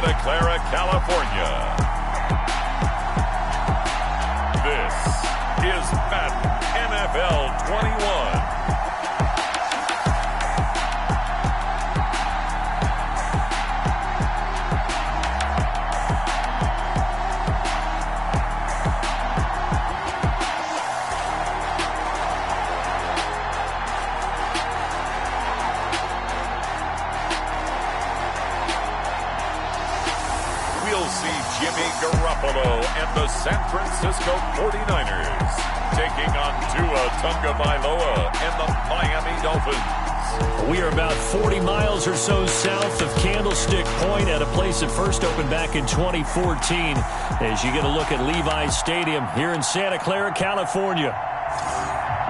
Santa Clara, California. This is Madden NFL 21. Jimmy Garoppolo and the San Francisco 49ers taking on Tua Tagovailoa and the Miami Dolphins. We are about 40 miles or so south of Candlestick Point at a place that first opened back in 2014 as you get a look at Levi's Stadium here in Santa Clara, California.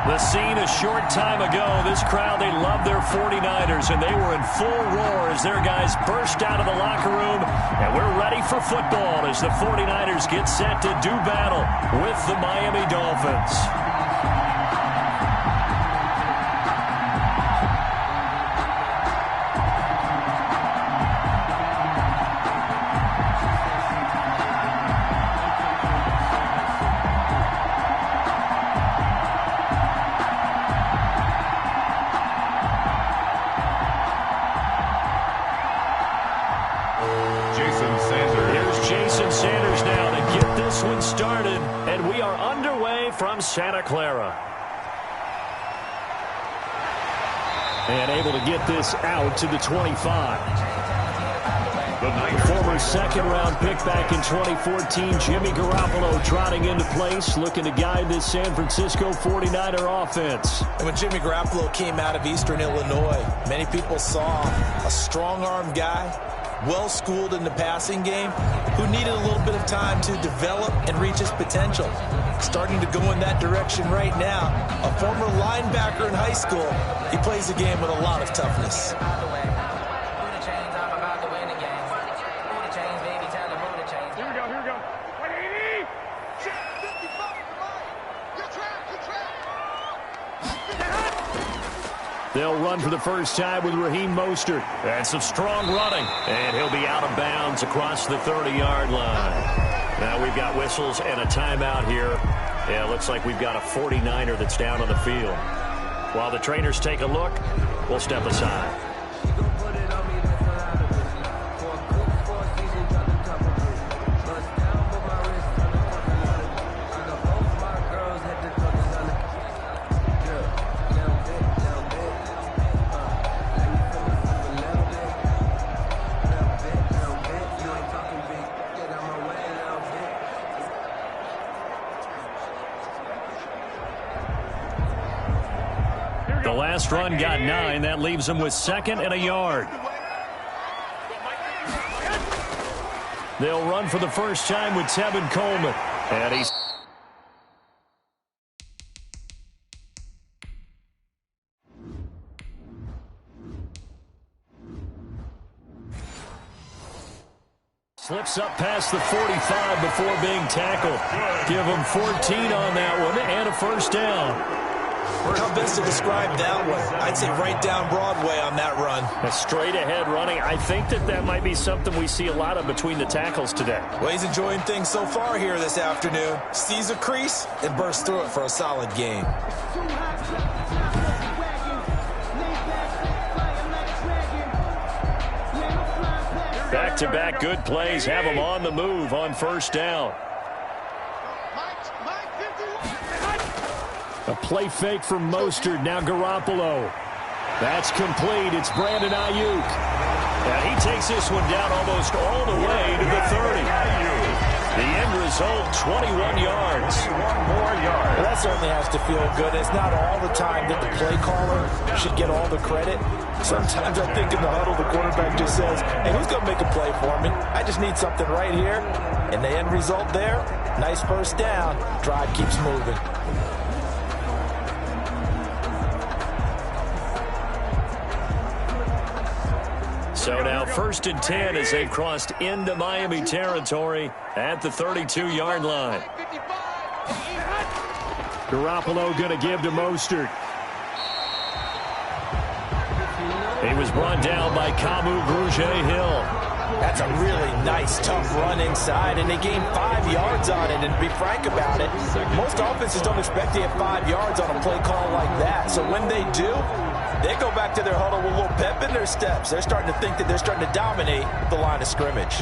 The scene a short time ago, this crowd, they love their 49ers, and they were in full roar as their guys burst out of the locker room, and we're ready for football as the 49ers get set to do battle with the Miami Dolphins. From Santa Clara. And able to get this out to the 25. The former second-round pick back in 2014, Jimmy Garoppolo trotting into place, looking to guide this San Francisco 49er offense. And when Jimmy Garoppolo came out of Eastern Illinois, many people saw a strong-arm guy, well-schooled in the passing game, who needed a little bit of time to develop and reach his potential. Starting to go in that direction right now. A former linebacker in high school, he plays the game with a lot of toughness. Here we go. They'll run for the first time with Raheem Mostert. And some strong running. And he'll be out of bounds across the 30-yard line. Now we've got whistles and a timeout here. Yeah, it looks like we've got a 49er that's down on the field. While the trainers take a look, we'll step aside. Last run got 9. That leaves them with second and a yard. They'll run for the first time with Tevin Coleman. And he's slips up past the 45 before being tackled. Give him 14 on that one and a first down. How best to describe that one? I'd say right down Broadway on that run. A straight-ahead running. I think that might be something we see a lot of between the tackles today. Well, he's enjoying things so far here this afternoon. Sees a crease and bursts through it for a solid game. Back-to-back good plays have him on the move on first down. A play fake from Mostert, now Garoppolo. That's complete. It's Brandon Ayuk. And he takes this one down almost all the way to the 30. The end result, 21 yards. 21 more yards. Well, that certainly has to feel good. It's not all the time that the play caller should get all the credit. Sometimes I think in the huddle, the quarterback just says, hey, who's going to make a play for me? I just need something right here. And the end result there, nice first down. Drive keeps moving. So now 1st and 10 as they've crossed into Miami territory at the 32-yard line. Garoppolo going to give to Mostert. He was brought down by Kamu Grugier-Hill. That's a really nice, tough run inside, and they gained 5 yards on it. And to be frank about it, most offenses don't expect to get 5 yards on a play call like that. So when they do, they go back to their huddle with a little pep in their steps. They're starting to think that they're starting to dominate the line of scrimmage.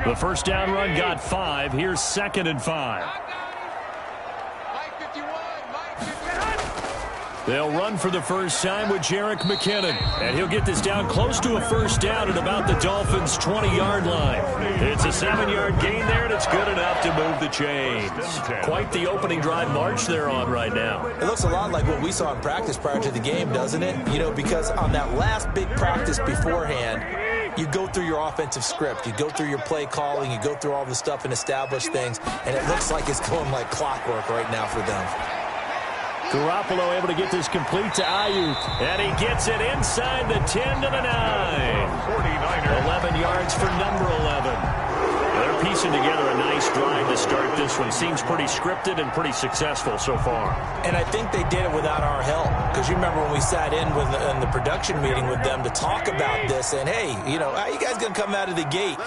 The first down run got 5. Here's 2nd and 5. They'll run for the first time with Jerick McKinnon. And he'll get this down close to a first down at about the Dolphins' 20-yard line. It's a 7-yard gain there, and it's good enough to move the chains. Quite the opening drive march they're on right now. It looks a lot like what we saw in practice prior to the game, doesn't it? You know, because on that last big practice beforehand, you go through your offensive script. You go through your play calling. You go through all the stuff and establish things. And it looks like it's going like clockwork right now for them. Garoppolo able to get this complete to Ayuk. And he gets it inside the 10 to the 9. 11 yards for number 11. They're piecing together a nice drive to start this one. Seems pretty scripted and pretty successful so far. And I think they did it without our help. Because you remember when we sat in the production meeting with them to talk about this. And, hey, you know, how you guys going to come out of the gate?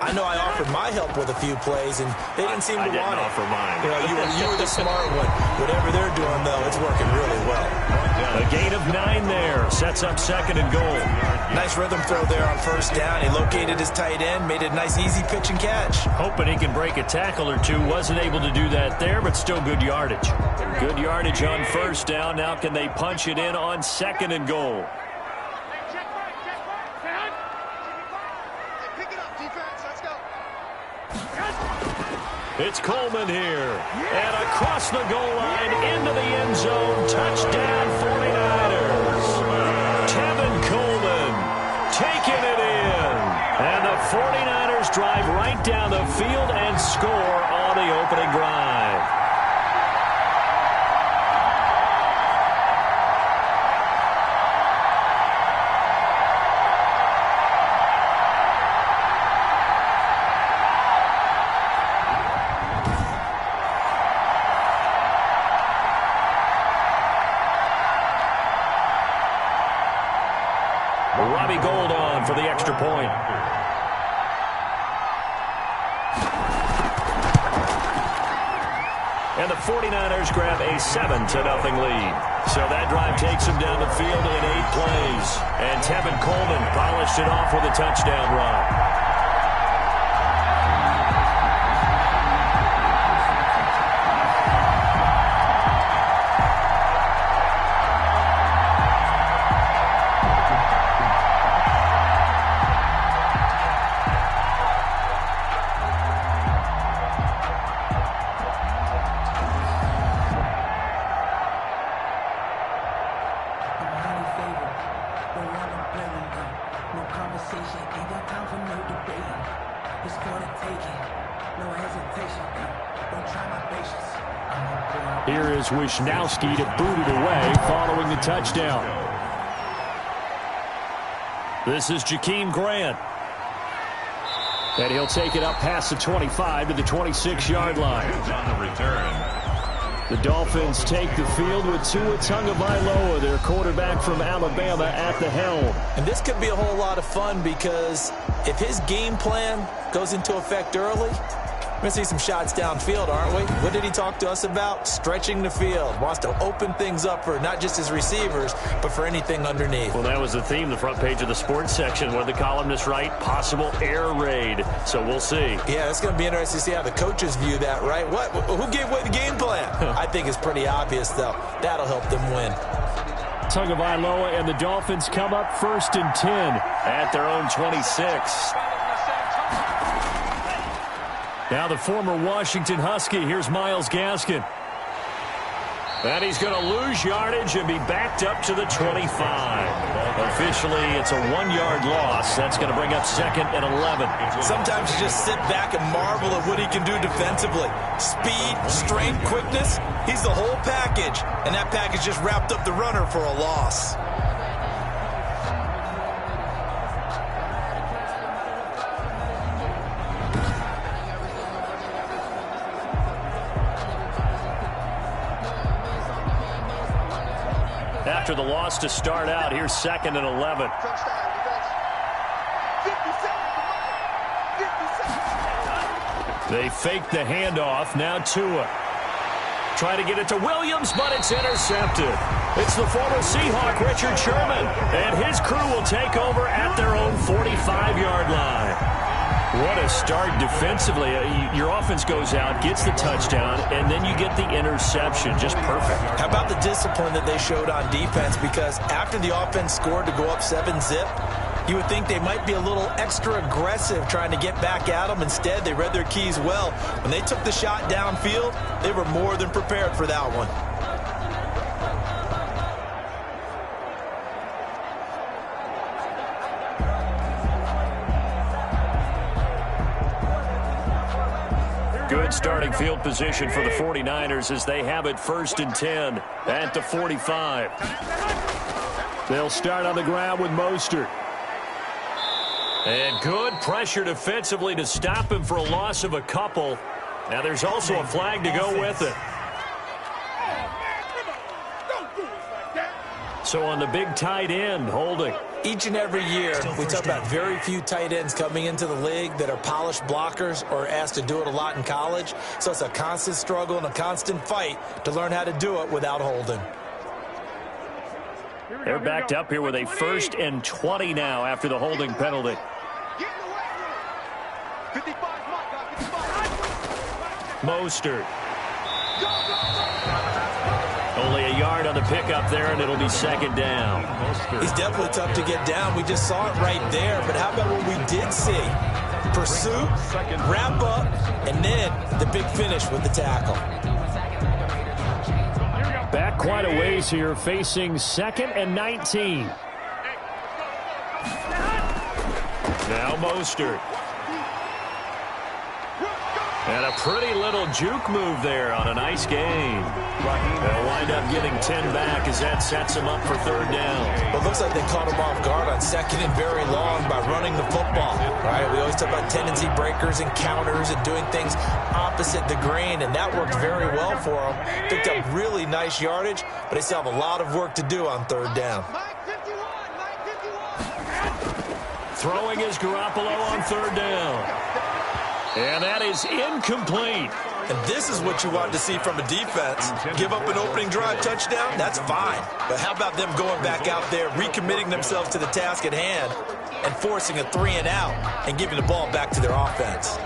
I know I offered my help with a few plays, and they didn't seem to want it. I didn't offer mine. You know, you were the smart one. Whatever they're doing, though, it's working really well. A gain of 9 there. Sets up 2nd and goal. Nice rhythm throw there on first down. He located his tight end, made it a nice, easy pitch and catch. Hoping he can break a tackle or two. Wasn't able to do that there, but still good yardage. Good yardage on first down. Now can they punch it in on 2nd and goal? It's Coleman here. And across the goal line into the end zone. Touchdown 49ers. Tevin Coleman taking it in. And the 49ers drive right down the field and score on the opening drive. Robbie Gould on for the extra point. And the 49ers grab a 7-0 lead. So that drive takes them down the field in 8 plays. And Tevin Coleman polished it off with a touchdown run. Here is Wisnowski to boot it away following the touchdown. This is Jakeem Grant. And he'll take it up past the 25 to the 26-yard line. On the return. The Dolphins take the field with Tua Tagovailoa, their quarterback from Alabama, at the helm. And this could be a whole lot of fun because if his game plan goes into effect early, we're going to see some shots downfield, aren't we? What did he talk to us about? Stretching the field. Wants to open things up for not just his receivers, but for anything underneath. Well, that was the theme, the front page of the sports section, where the columnists write possible air raid. So we'll see. Yeah, it's going to be interesting to see how the coaches view that, right? What? Who gave away the game plan? I think it's pretty obvious, though. That'll help them win. Tagovailoa and the Dolphins come up 1st and 10 at their own 26. Now the former Washington Husky. Here's Myles Gaskin. And he's going to lose yardage and be backed up to the 25. Officially, it's a 1-yard loss. That's going to bring up 2nd and 11. Sometimes you just sit back and marvel at what he can do defensively. Speed, strength, quickness. He's the whole package. And that package just wrapped up the runner for a loss. After the loss to start out, here's 2nd and 11. They fake the handoff. Now Tua. Try to get it to Williams, but it's intercepted. It's the former Seahawk, Richard Sherman, and his crew will take over at their own 45-yard line. What a start defensively. Your offense goes out, gets the touchdown, and then you get the interception. Just perfect. How about the discipline that they showed on defense? Because after the offense scored to go up 7-zip, you would think they might be a little extra aggressive trying to get back at them. Instead, they read their keys well. When they took the shot downfield, they were more than prepared for that one. Good starting field position for the 49ers as they have it 1st and 10 at the 45. They'll start on the ground with Mostert. And good pressure defensively to stop him for a loss of a couple. Now there's also a flag to go with it. So on the big tight end, holding. Each and every year, we talk about very few tight ends coming into the league that are polished blockers or asked to do it a lot in college. So it's a constant struggle and a constant fight to learn how to do it without holding. They're backed up here with a 1st and 20 now after the holding penalty. Mostert. Only a yard on the pickup there, and it'll be 2nd down. He's definitely tough to get down. We just saw it right there. But how about what we did see? Pursuit, wrap up, and then the big finish with the tackle. Back quite a ways here, facing 2nd and 19. Now Mostert. And a pretty little juke move there on a nice gain. They'll wind up getting 10 back as that sets them up for 3rd down. Well, it looks like they caught him off guard on 2nd and very long by running the football. Right? We always talk about tendency breakers and counters and doing things opposite the grain, and that worked very well for them. Picked up really nice yardage, but they still have a lot of work to do on 3rd down. Throwing is Garoppolo on 3rd down. And that is incomplete. And this is what you want to see from a defense. Give up an opening drive touchdown, that's fine. But how about them going back out there, recommitting themselves to the task at hand, and forcing a 3-and-out and giving the ball back to their offense.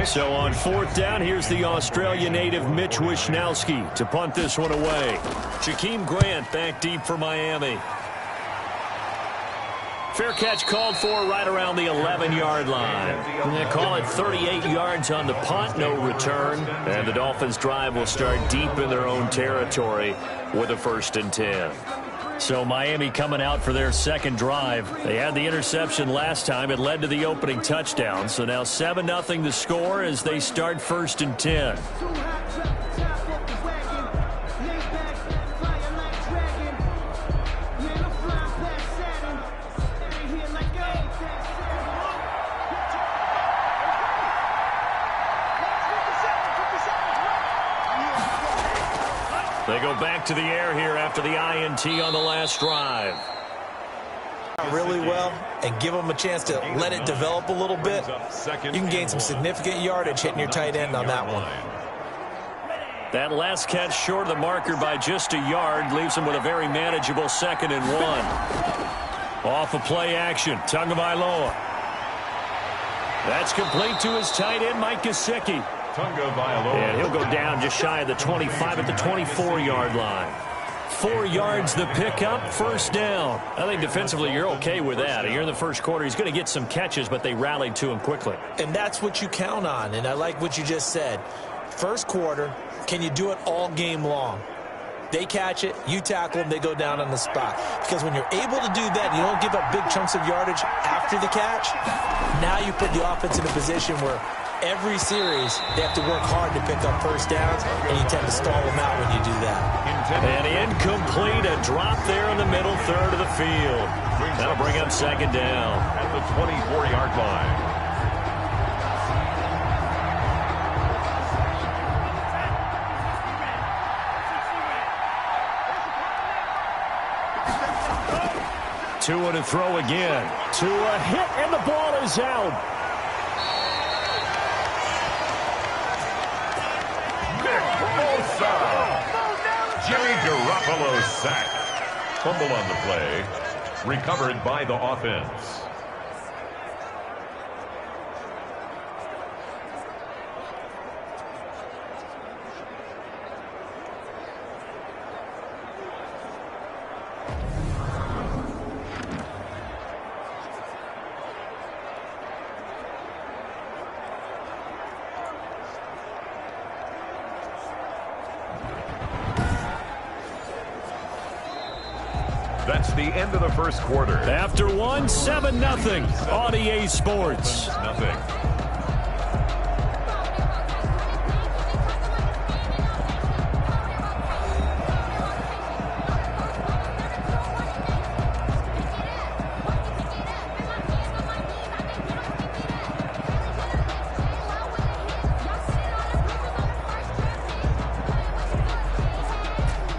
So on 4th down, here's the Australia native Mitch Wishnowsky to punt this one away. Jakeem Grant back deep for Miami. Fair catch called for right around the 11-yard line. They call it 38 yards on the punt, no return. And the Dolphins' drive will start deep in their own territory with a 1st and 10. So Miami coming out for their 2nd drive. They had the interception last time. It led to the opening touchdown. So now 7-0 the score as they start 1st and 10. They go back to the air here after the INT on the last drive. Really well and give them a chance to let it develop a little bit. You can gain some significant yardage hitting your tight end on that one. That last catch short of the marker by just a yard leaves him with a very manageable 2nd and 1. Off of play action, Tagovailoa. That's complete to his tight end, Mike Gesicki. And he'll go down just shy of the 25 at the 24-yard line. 4 yards the pickup, 1st down. I think defensively you're okay with that. Here in the 1st quarter, he's going to get some catches, but they rallied to him quickly. And that's what you count on, and I like what you just said. 1st quarter, can you do it all game long? They catch it, you tackle them, they go down on the spot. Because when you're able to do that, you don't give up big chunks of yardage after the catch. Now you put the offense in a position where every series, they have to work hard to pick up 1st downs, and you tend to stall them out when you do that. And incomplete, a drop there in the middle 3rd of the field. That'll bring up 2nd down. At the 24-yard line. Tua to throw again. Tua hit, and the ball is out. Buffalo sack. Fumble on the play. Recovered by the offense. That's the end of the first quarter. After one, 7-0 on EA Sports. Nothing.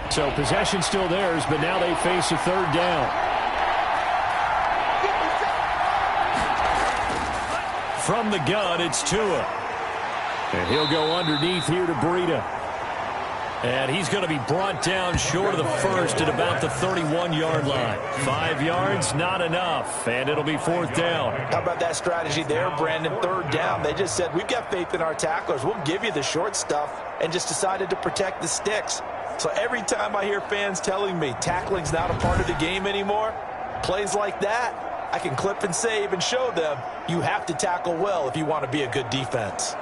So possession still theirs, but now they face a third down. From the gun, it's Tua. And he'll go underneath here to Breida. And he's going to be brought down short of the first at about the 31-yard line. 5 yards, not enough, and it'll be fourth down. How about that strategy there, Brandon? Third down. They just said, we've got faith in our tacklers. We'll give you the short stuff, and just decided to protect the sticks. So every time I hear fans telling me tackling's not a part of the game anymore, plays like that, I can clip and save and show them you have to tackle well if you want to be a good defense.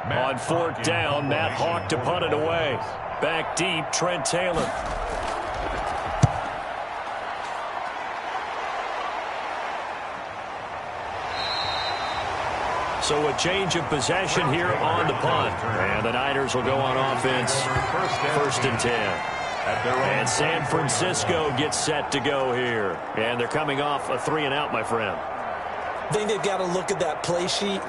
On fourth down, Matt Hawk to punt it away. Back deep, Trent Taylor. So a change of possession here on the punt. And the Niners will go on offense. First and 10. And San Francisco gets set to go here. And they're coming off a 3-and-out, my friend. I think they've got to look at that play sheet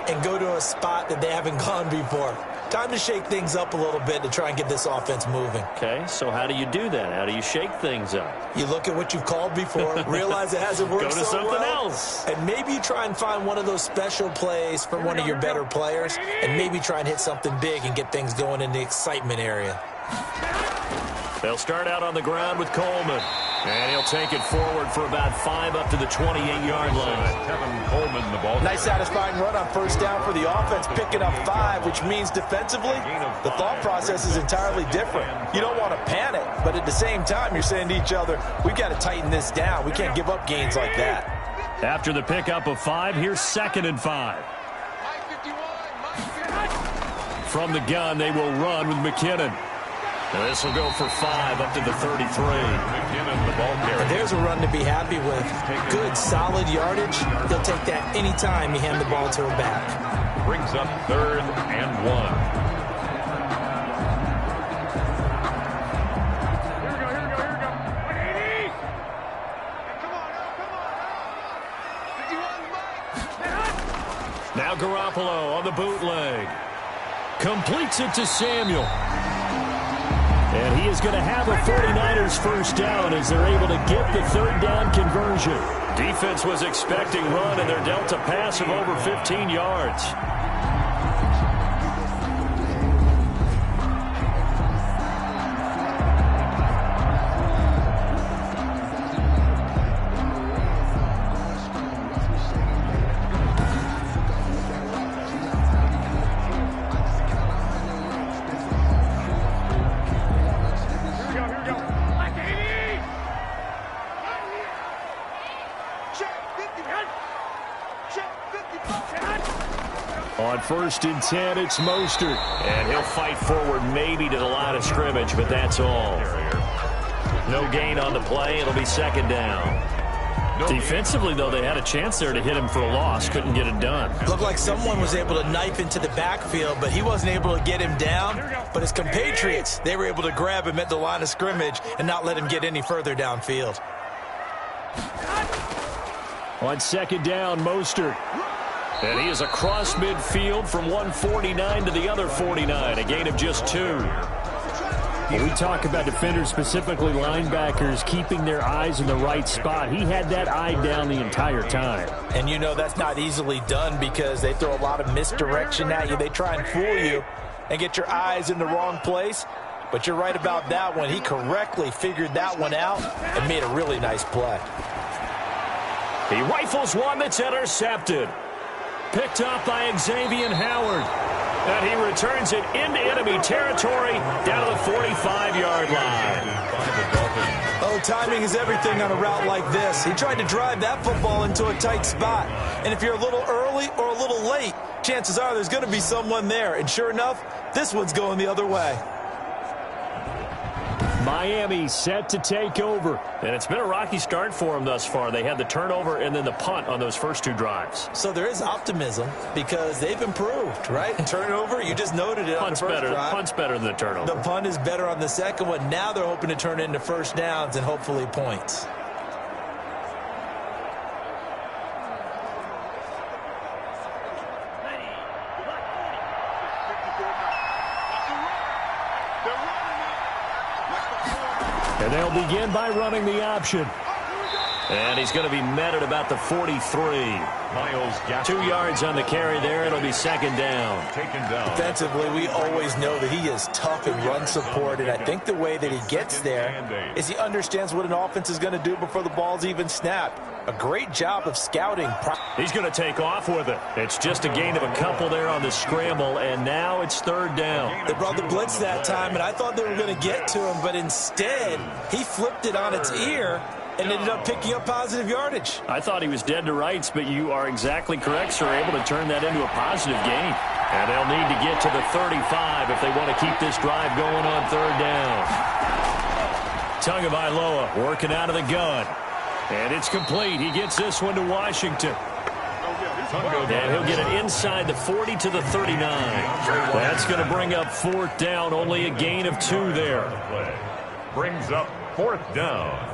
and go to a spot that they haven't gone before. Time to shake things up a little bit to try and get this offense moving. Okay, so how do you do that? How do you shake things up? You look at what you've called before, realize it hasn't worked Go to so something well, else. and maybe you try and find one of those special plays from one of your better players, and maybe try and hit something big and get things going in the excitement area. They'll start out on the ground with Coleman. And he'll take it forward for about 5 up to the 28-yard line. Kevin Coleman, the ball. Nice satisfying run on first down for the offense, picking up 5, which means defensively, the thought process is entirely different. You don't want to panic, but at the same time, you're saying to each other, we've got to tighten this down. We can't give up gains like that. After the pickup of 5, here's 2nd and 5. From the gun, they will run with McKinnon. Now this will go for 5 up to the 33. McKinnon, the ball carrier. There's a run to be happy with. Good, solid yardage. He'll take that anytime you hand the ball to him back. Brings up 3rd and 1. Now Garoppolo on the bootleg. Completes it to Samuel. And he is going to have a 49ers first down as they're able to get the third down conversion. Defense was expecting run, and they're dealt a pass of over 15 yards. On 1st and 10, it's Mostert. And he'll fight forward maybe to the line of scrimmage, but that's all. No gain on the play. It'll be 2nd down. Defensively, though, they had a chance there to hit him for a loss. Couldn't get it done. Looked like someone was able to knife into the backfield, but he wasn't able to get him down. But his compatriots, they were able to grab him at the line of scrimmage and not let him get any further downfield. On 2nd down, Mostert. And he is across midfield from 149 to the other 49, a gain of just 2. When we talk about defenders, specifically linebackers, keeping their eyes in the right spot, he had that eye down the entire time. And you know that's not easily done because they throw a lot of misdirection at you. They try and fool you and get your eyes in the wrong place. But you're right about that one. He correctly figured that one out and made a really nice play. He rifles one that's intercepted. Picked up by Xavier Howard. And he returns it into enemy territory down to the 45-yard line. Oh, timing is everything on a route like this. He tried to drive that football into a tight spot. And if you're a little early or a little late, chances are there's going to be someone there. And sure enough, this one's going the other way. Miami set to take over. And it's been a rocky start for them thus far. They had the turnover and then the punt on those first two drives. So there is optimism because they've improved, right? Turnover, you just noted it on the first drive. Punt's better than the turnover. The punt is better on the second one. Now they're hoping to turn it into first downs and hopefully points. And they'll begin by running the option. And he's going to be met at about the 43. Miles 2 yards on the carry there. It'll be second down. Defensively, we always know that he is tough in run support, and I think the way that he gets there is he understands what an offense is going to do before the ball's even snapped. A great job of scouting. He's going to take off with it. It's just a gain of a couple there on the scramble, and now it's third down. They brought the blitz that time, and I thought they were going to get to him, but instead, he flipped it on its ear and ended up picking up positive yardage. I thought he was dead to rights, but you are exactly correct, sir. Able to turn that into a positive gain. And they'll need to get to the 35 if they want to keep this drive going on third down. Tagovailoa working out of the gun. And it's complete. He gets this one to Washington. And he'll get it inside the 40 to the 39. That's going to bring up fourth down. Only a gain of 2 there. Brings up fourth down.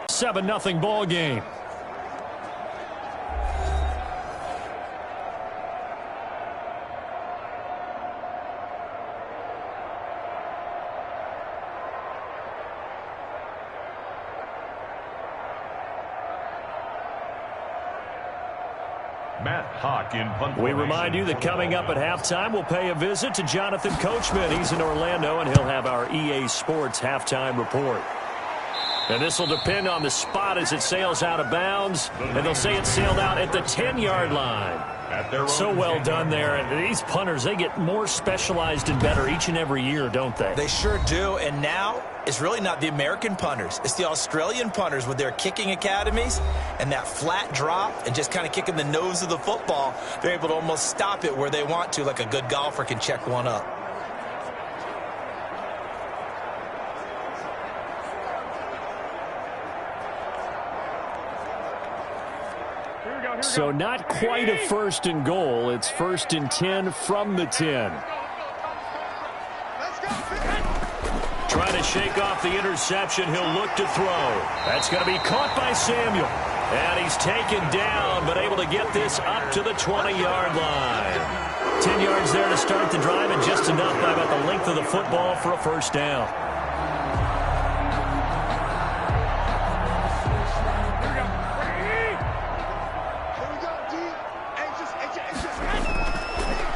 7-0 ball game. Matt Hawk in punt. We remind you that coming up at halftime, we'll pay a visit to Jonathan Coachman. He's in Orlando, and he'll have our EA Sports halftime report. And this will depend on the spot as it sails out of bounds. And they'll say it sailed out at the 10-yard line. So well done there. And these punters, they get more specialized and better each and every year, don't they? They sure do. And now it's really not the American punters. It's the Australian punters with their kicking academies and that flat drop and just kind of kicking the nose of the football. They're able to almost stop it where they want to, like a good golfer can check one up. So not quite a first and goal. It's first and 10 from the 10. Trying to shake off the interception. He'll look to throw. That's going to be caught by Samuel. And he's taken down, but able to get this up to the 20-yard line. 10 yards there to start the drive, and just enough by about the length of the football for a first down.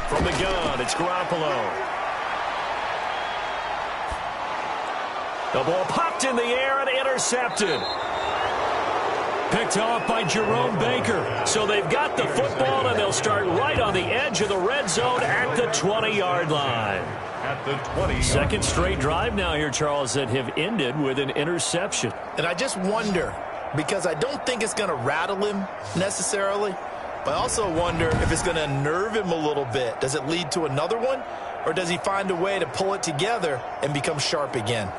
From the gun, it's Garoppolo. The ball popped in the air and intercepted. Picked off by Jerome Baker. So they've got the football, and they'll start right on the edge of the red zone at the 20-yard line. At the 20. Second straight drive now here, Charles, that have ended with an interception. And I just wonder, because I don't think it's going to rattle him necessarily, but I also wonder if it's going to nerve him a little bit. Does it lead to another one, or does he find a way to pull it together and become sharp again?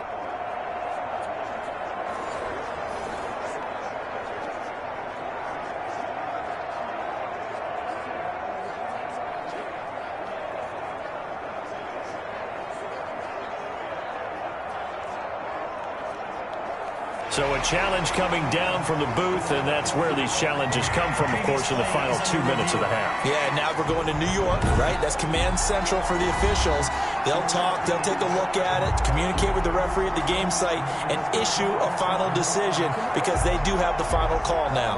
So a challenge coming down from the booth, and that's where these challenges come from, of course, in the final 2 minutes of the half. Yeah, now we're going to New York, right? That's command central for the officials. They'll talk, they'll take a look at it, communicate with the referee at the game site, and issue a final decision because they do have the final call now.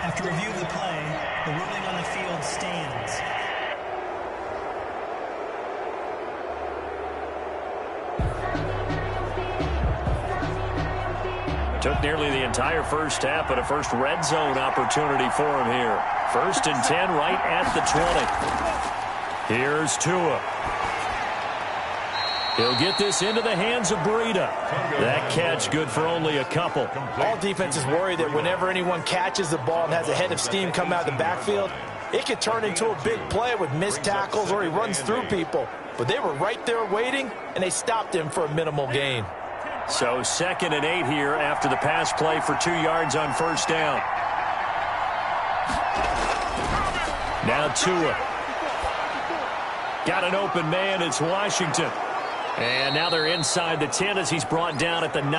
After review of the play, the ruling on the field stands. Took nearly the entire first half, but a first red zone opportunity for him here. 1st and 10 right at the 20. Here's Tua. He'll get this into the hands of Breida. That catch good for only a couple. All defenses worry that whenever anyone catches the ball and has a head of steam come out of the backfield, it could turn into a big play with missed tackles or he runs through people. But they were right there waiting, and they stopped him for a minimal gain. So 2nd and 8 here after the pass play for 2 yards on first down. Now Tua. Got an open man. It's Washington. And now they're inside the 10 as he's brought down at the 9.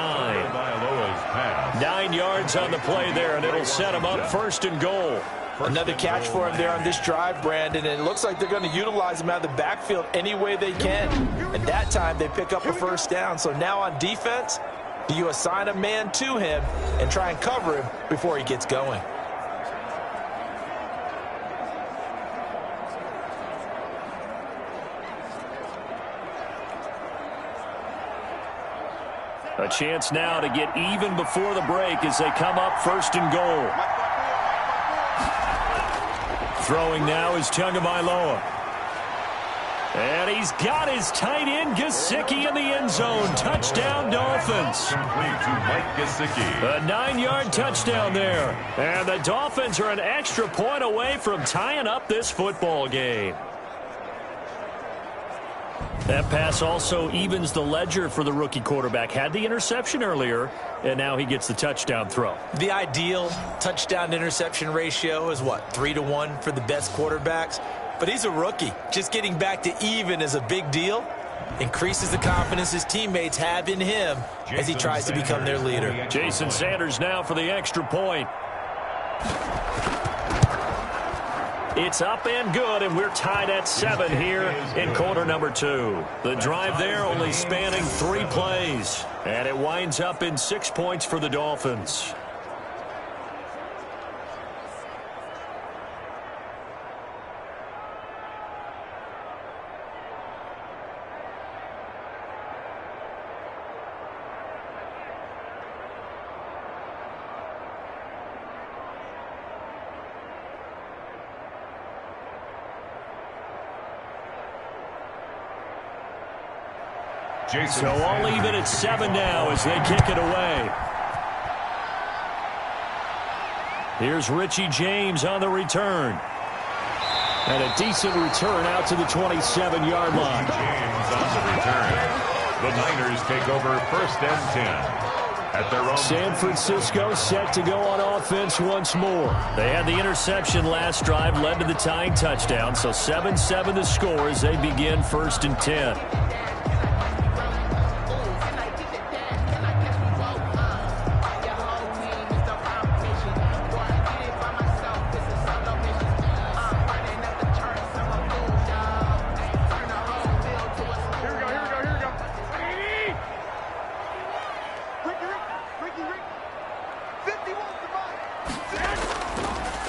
9 yards on the play there, and it'll set him up 1st and goal. Another catch for him there on this drive, Brandon, and it looks like they're going to utilize him out of the backfield any way they can. And that time they pick up a first down. So now on defense, do you assign a man to him and try and cover him before he gets going? A chance now to get even before the break as they come up 1st and goal. Throwing now is Tagovailoa. And he's got his tight end Gesicki in the end zone. Touchdown Dolphins. Complete to Mike Gesicki. A 9-yard touchdown there. And the Dolphins are an extra point away from tying up this football game. That pass also evens the ledger for the rookie quarterback. Had the interception earlier, and now he gets the touchdown throw. The ideal touchdown-interception ratio is, what, 3-to-1 for the best quarterbacks? But he's a rookie. Just getting back to even is a big deal. Increases the confidence his teammates have in him as he tries to become their leader. Jason Sanders now for the extra point. It's up and good, and we're tied at 7 here in quarter number 2. The drive there only spanning 3 plays, and it winds up in 6 points for the Dolphins. So all even at 7 now as they kick it away. Here's Richie James on the return. And a decent return out to the 27-yard line. James on the return. The Niners take over 1st and 10. At their own. San Francisco set to go on offense once more. They had the interception last drive, led to the tying touchdown. So 7-7 the score as they begin 1st and 10.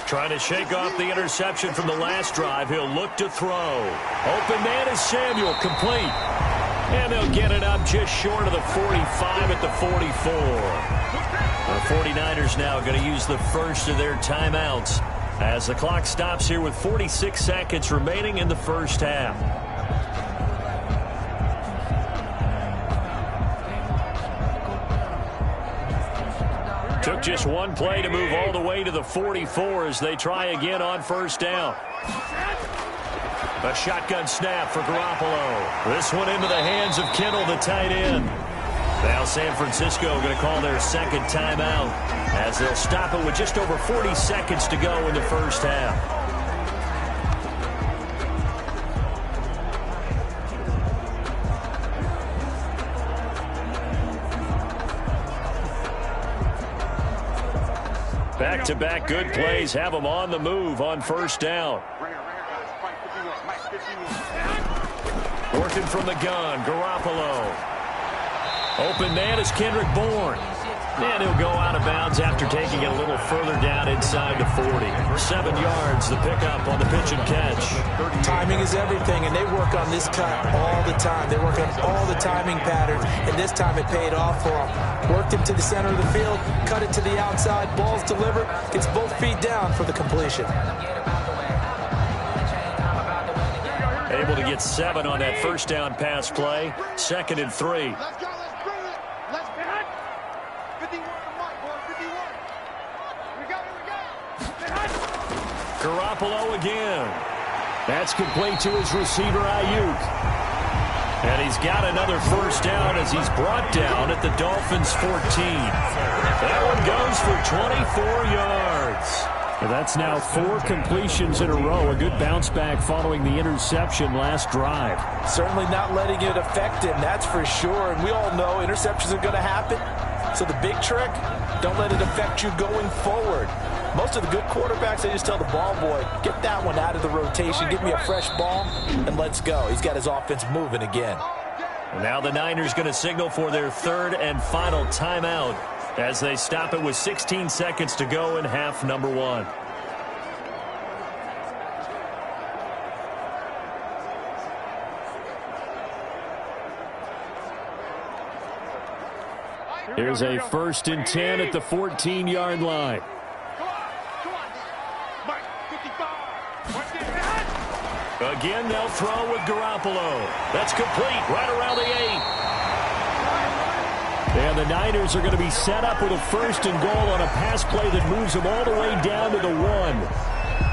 Trying to shake off the interception from the last drive. He'll look to throw. Open man is Samuel, complete. And they'll get it up just short of the 45 at the 44. The 49ers now going to use the first of their timeouts as the clock stops here with 46 seconds remaining in the first half. Took just one play to move all the way to the 44 as they try again on first down. A shotgun snap for Garoppolo. This one into the hands of Kittle, the tight end. Now San Francisco going to call their second timeout as they'll stop it with just over 40 seconds to go in the first half. Back-to-back good plays have them on the move on first down. Working from the gun, Garoppolo. Open man is Kendrick Bourne. And he'll go out of bounds after taking it a little further down inside the 40. 7 yards, the pickup on the pitch and catch. Timing is everything, and they work on this cut all the time. They work on all the timing patterns, and this time it paid off for them. Worked him to the center of the field, cut it to the outside, ball's delivered, gets both feet down for the completion. Able to get 7 on that first down pass play. 2nd and 3. Garoppolo again. That's complete to his receiver, Ayuk. And he's got another first down as he's brought down at the Dolphins' 14. That one goes for 24 yards. And that's now 4 completions in a row. A good bounce back following the interception last drive. Certainly not letting it affect him, that's for sure. And we all know interceptions are going to happen. So the big trick, don't let it affect you going forward. Most of the good quarterbacks, they just tell the ball boy, get that one out of the rotation, give me a fresh ball, and let's go. He's got his offense moving again. And now the Niners going to signal for their 3rd and final timeout as they stop it with 16 seconds to go in half number 1. Here's a 1st and 10 at the 14-yard line. Again, they'll throw with Garoppolo. That's complete right around the 8. And the Niners are going to be set up with a 1st and goal on a pass play that moves them all the way down to the 1.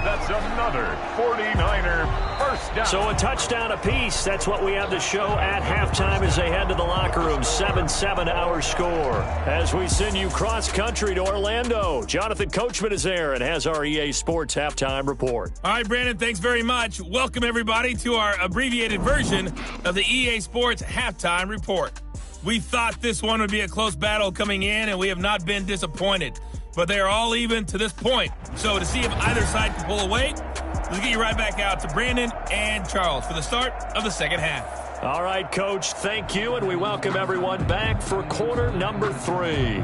That's another 49er first down. So a touchdown apiece. That's what we have to show at halftime as they head to the locker room. 7-7 our score. As we send you cross-country to Orlando, Jonathan Coachman is there and has our EA Sports halftime report. All right, Brandon, thanks very much. Welcome, everybody, to our abbreviated version of the EA Sports halftime report. We thought this one would be a close battle coming in, and we have not been disappointed. But they are all even to this point. So to see if either side can pull away, let's get you right back out to Brandon and Charles for the start of the second half. All right, Coach, thank you, and we welcome everyone back for quarter number 3.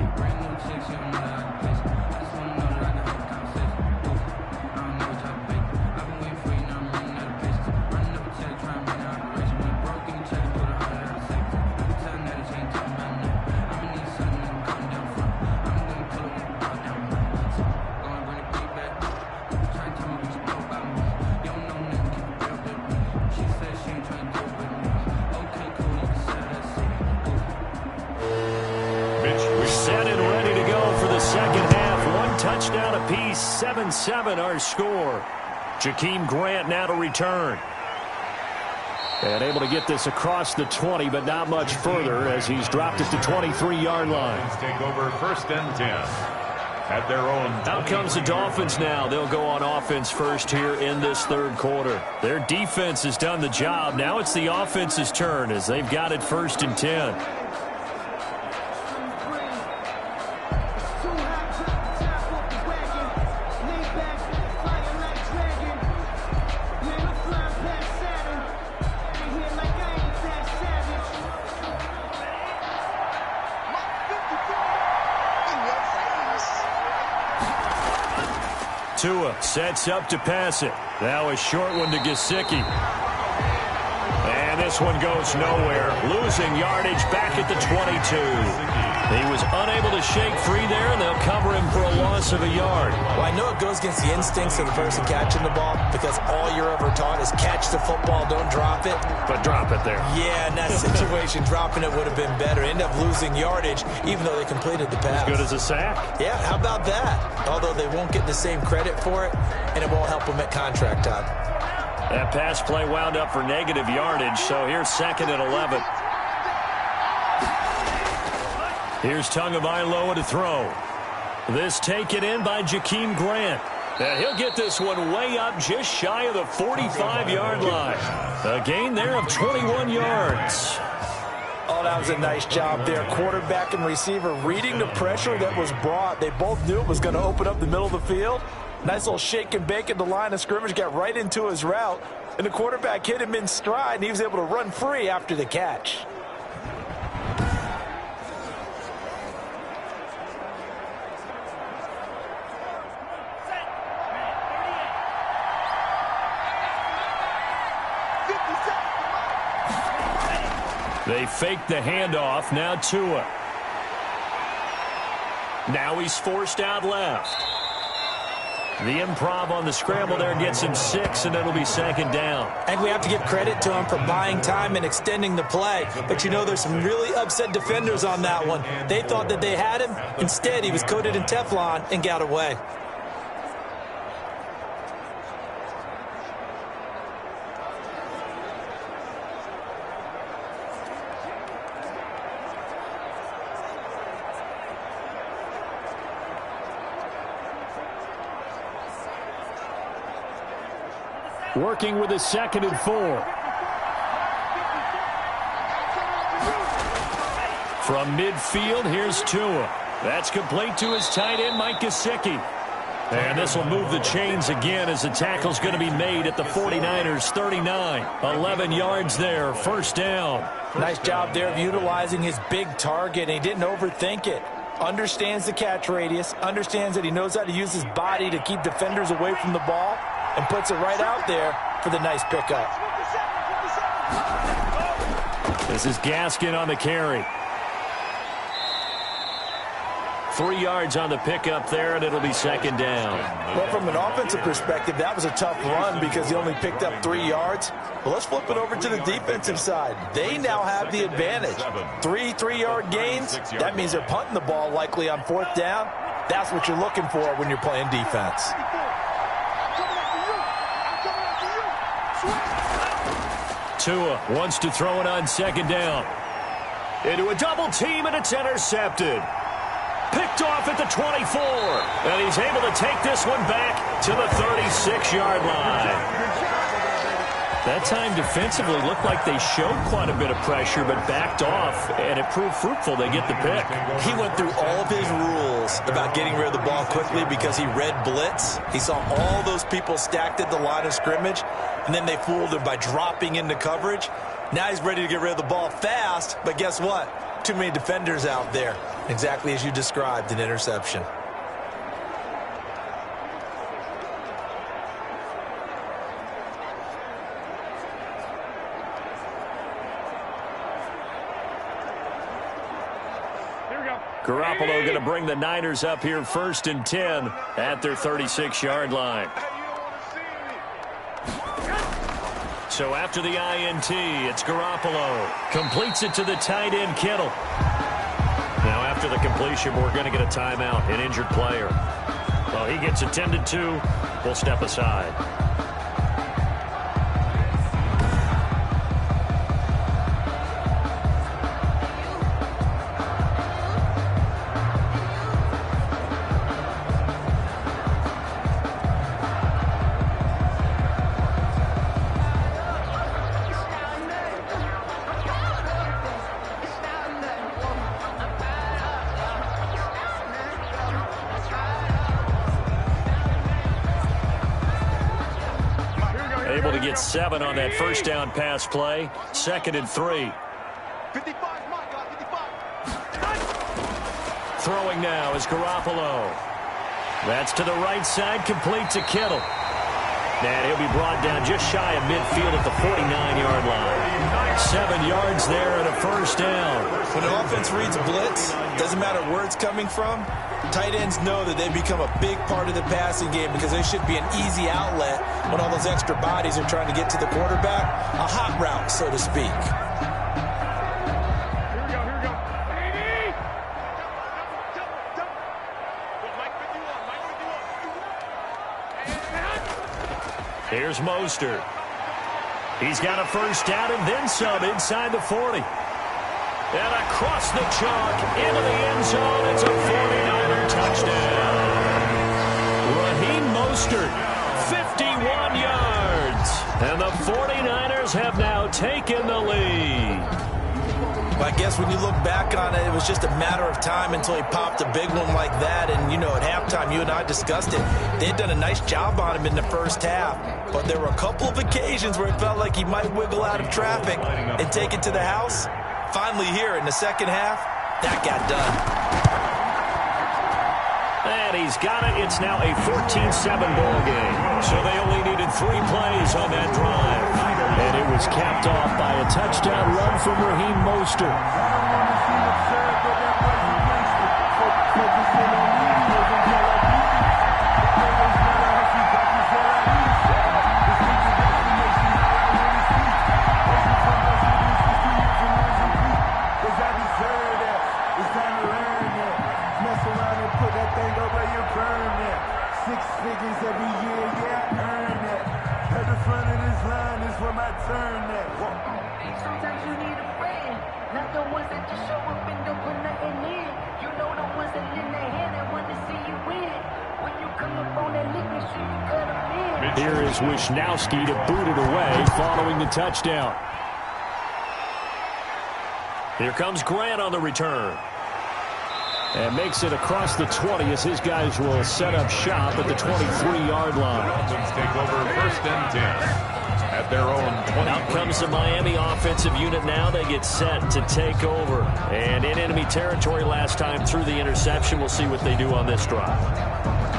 Touchdown apiece, 7-7 our score. Jakeem Grant now to return. And able to get this across the 20, but not much further as he's dropped it to 23-yard line. Take over 1st and 10 at their own. Out comes the Dolphins now. They'll go on offense first here in this 3rd quarter. Their defense has done the job. Now it's the offense's turn as they've got it 1st and 10. Tua sets up to pass it. Now a short one to Gesicki. And this one goes nowhere. Losing yardage back at the 22. He was unable to shake free there, and they'll cover him for a loss of a yard. Well, I know it goes against the instincts of the person catching the ball because all you're ever taught is catch the football, don't drop it. But drop it there. Yeah, in that situation, dropping it would have been better. End up losing yardage, even though they completed the pass. As good as a sack? Yeah, how about that? Although they won't get the same credit for it, and it won't help them at contract time. That pass play wound up for negative yardage, so here's 2nd and 11. Here's Tagovailoa to throw. This taken in by Jakeem Grant. And he'll get this one way up just shy of the 45-yard line. A gain there of 21 yards. Oh, that was a nice job there. Quarterback and receiver reading the pressure that was brought. They both knew it was going to open up the middle of the field. Nice little shake and bake at the line of scrimmage, got right into his route. And the quarterback hit him in stride, and he was able to run free after the catch. They fake the handoff. Now Tua. Now he's forced out left. The improv on the scramble there gets him 6, and it'll be second down. I think we have to give credit to him for buying time and extending the play. But, you know, there's some really upset defenders on that one. They thought that they had him. Instead, he was coated in Teflon and got away. Working with a 2nd and 4. From midfield, here's Tua. That's complete to his tight end, Mike Gesicki. And this will move the chains again as the tackle's going to be made at the 49ers' 39. 11 yards there, first down. Nice job there of utilizing his big target, and he didn't overthink it. Understands the catch radius, understands that he knows how to use his body to keep defenders away from the ball, and puts it right out there for the nice pickup. This is Gaskin on the carry. 3 yards on the pickup there, and it'll be second down. Well, from an offensive perspective, that was a tough run because he only picked up 3 yards. Well, let's flip it over to the defensive side. They now have the advantage. 3 3-yard gains. That means they're punting the ball likely on 4th down. That's what you're looking for when you're playing defense. Tua wants to throw it on second down. Into a double team, and it's intercepted. Picked off at the 24. And he's able to take this one back to the 36-yard line. That time defensively looked like they showed quite a bit of pressure but backed off, and it proved fruitful. They get the pick. He went through all of his rules about getting rid of the ball quickly because he read blitz. He saw all those people stacked at the line of scrimmage, and then they fooled him by dropping into coverage. Now he's ready to get rid of the ball fast, but guess what? Too many defenders out there. Exactly as you described, an interception. Garoppolo going to bring the Niners up here 1st and 10 at their 36-yard line. So after the INT, it's Garoppolo. Completes it to the tight end, Kittle. Now after the completion, we're going to get a timeout, an injured player. Well, he gets attended to. We'll step aside. Able to get 7 on that first down pass play. 2nd and 3. Throwing now is Garoppolo. That's to the right side, complete to Kittle. And he'll be brought down just shy of midfield at the 49-yard line. 7 yards there and a first down. When an offense reads blitz, doesn't matter where it's coming from, tight ends know that they become a big part of the passing game because they should be an easy outlet when all those extra bodies are trying to get to the quarterback. A hot route, so to speak. Here's Mostert. He's got a first down and then some inside the 40. And across the chalk, into the end zone, it's a 49er touchdown. Raheem Mostert, 51 yards. And the 49ers have now taken the lead. I guess when you look back on it, it was just a matter of time until he popped a big one like that. And, you know, at halftime, you and I discussed it. They'd done a nice job on him in the first half. But there were a couple of occasions where it felt like he might wiggle out of traffic and take it to the house. Finally here in the second half, that got done. And he's got it. It's now a 14-7 ball game. So they only needed 3 plays on that drive. And it was capped off by a touchdown run from Raheem Mostert. Sometimes you need a friend, not the ones that just show up and don't put nothing in. You know the ones that lend their hand and want to see you win. When you come up on that lick, make sure you cut them in. Here is Wisnowski to boot it away following the touchdown. Here comes Grant on the return. And makes it across the 20 as his guys will set up shop at the 23-yard line. Dolphins take over 1st and 10. At their own 20. Out comes the Miami offensive unit now. They get set to take over. And in enemy territory last time through the interception. We'll see what they do on this drive.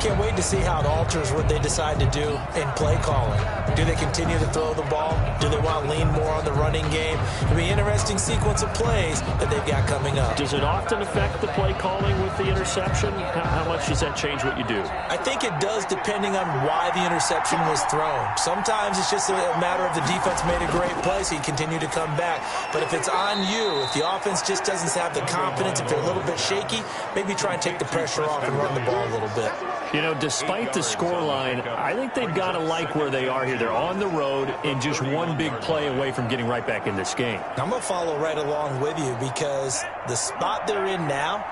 Can't wait to see how it alters what they decide to do in play calling. Do they continue to throw the ball? Do they want to lean more on the running game? It'll be an interesting sequence of plays that they've got coming up. Does it often affect the play calling with the interception? How much does that change what you do? I think it does depending on why the interception was thrown. Sometimes it's just a matter of the defense made a great play, so you continue to come back. But if it's on you, if the offense just doesn't have the confidence, if they're a little bit shaky, maybe try and take the pressure off and run the ball a little bit. You know, despite the scoreline, I think they've got to like where they are here. They're on the road and just one big play away from getting right back in this game. I'm going to follow right along with you because the spot they're in now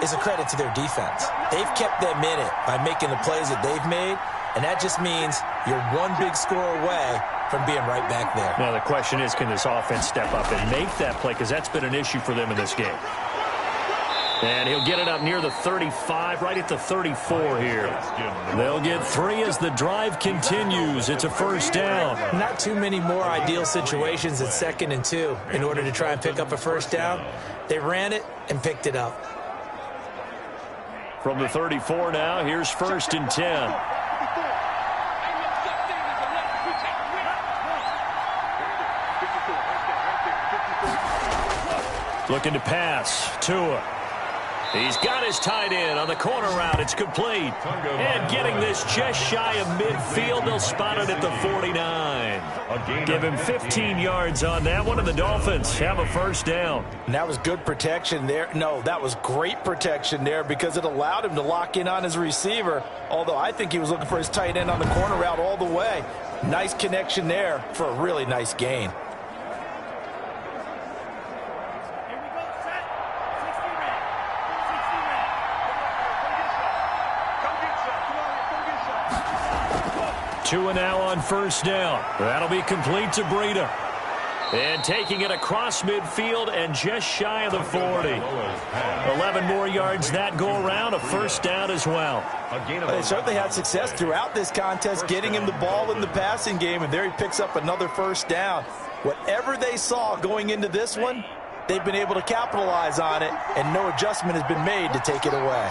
is a credit to their defense. They've kept them in it by making the plays that they've made, and that just means you're one big score away from being right back there. Now, the question is, can this offense step up and make that play? Because that's been an issue for them in this game. And he'll get it up near the 35, right at the 34 here. They'll get 3 as the drive continues. It's a 1st down. Not too many more ideal situations at 2nd and 2 in order to try and pick up a 1st down. They ran it and picked it up. From the 34 now, here's 1st and 10. Looking to pass. Tua. He's got his tight end on the corner route. It's complete. And getting this just shy of midfield. They'll spot it at the 49. Give him 15 yards on that one, and the Dolphins have a 1st down. And that was good protection there. No, that was great protection there because it allowed him to lock in on his receiver, although I think he was looking for his tight end on the corner route all the way. Nice connection there for a really nice gain. Tua now on 1st down. That'll be complete to Breida. And taking it across midfield and just shy of the 40. 11 more yards that go around, a 1st down as well. They certainly had success throughout this contest getting him the ball in the passing game, and there he picks up another 1st down. Whatever they saw going into this one, they've been able to capitalize on it, and no adjustment has been made to take it away.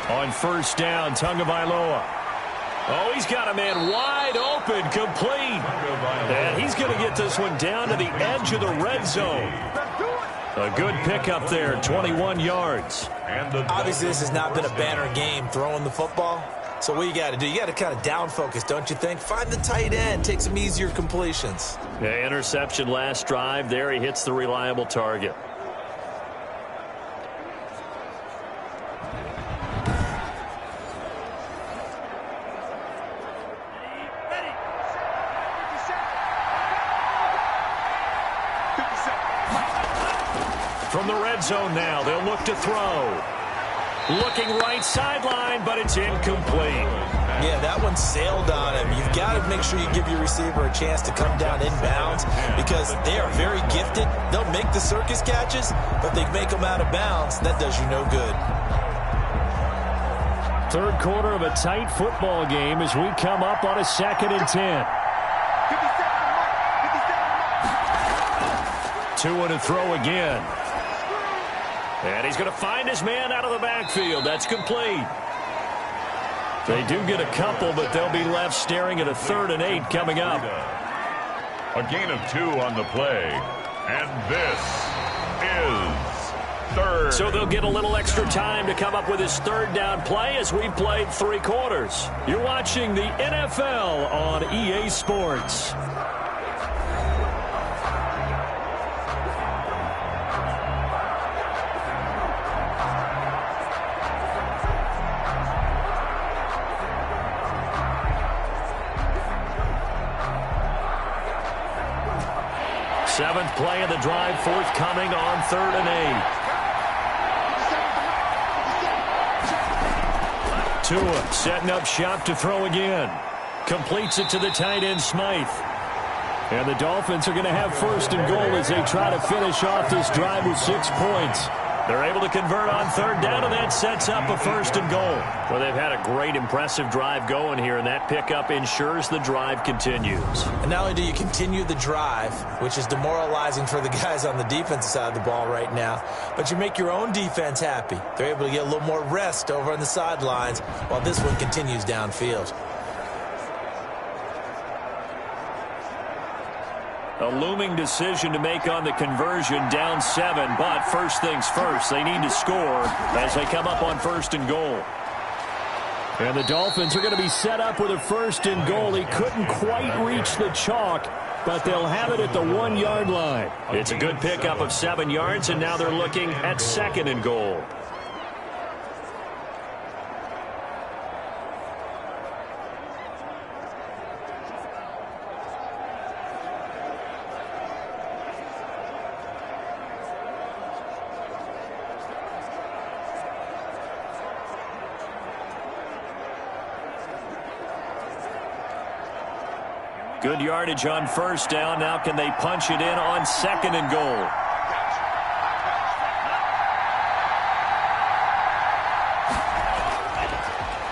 On 1st down, Tagovailoa. Oh, he's got a man wide open, complete. And he's going to get this one down to the edge of the red zone. A good pickup there, 21 yards. Obviously, this has not been a banner game throwing the football. So what you got to do, you got to kind of down focus, don't you think? Find the tight end, take some easier completions. Yeah, interception last drive. There he hits the reliable target. the red zone now. They'll look to throw. Looking right sideline, but it's incomplete. Yeah, that one sailed on him. You've got to make sure you give your receiver a chance to come down inbounds because they are very gifted. They'll make the circus catches, but they make them out of bounds. That does you no good. Third quarter of a tight football game as we come up on a 2nd and 10. Tua to throw again. And he's going to find his man out of the backfield. That's complete. They do get a couple, but they'll be left staring at a 3rd and 8 coming up. A gain of 2 on the play. And this is 3rd. So they'll get a little extra time to come up with his 3rd down play as we've played 3 quarters. You're watching the NFL on EA Sports. Seventh play of the drive forthcoming on 3rd and 8. Tua setting up shop to throw again. Completes it to the tight end Smythe. And the Dolphins are going to have 1st and goal as they try to finish off this drive with 6 points. They're able to convert on 3rd down, and that sets up a 1st and goal. Well, they've had a great, impressive drive going here, and that pickup ensures the drive continues. And not only do you continue the drive, which is demoralizing for the guys on the defensive side of the ball right now, but you make your own defense happy. They're able to get a little more rest over on the sidelines while this one continues downfield. A looming decision to make on the conversion, down 7, but first things first, they need to score as they come up on 1st and goal. And the Dolphins are going to be set up with a 1st and goal. He couldn't quite reach the chalk, but they'll have it at the 1-yard line. It's a good pickup of 7 yards, and now they're looking at 2nd and goal. Good yardage on 1st down. Now can they punch it in on 2nd and goal?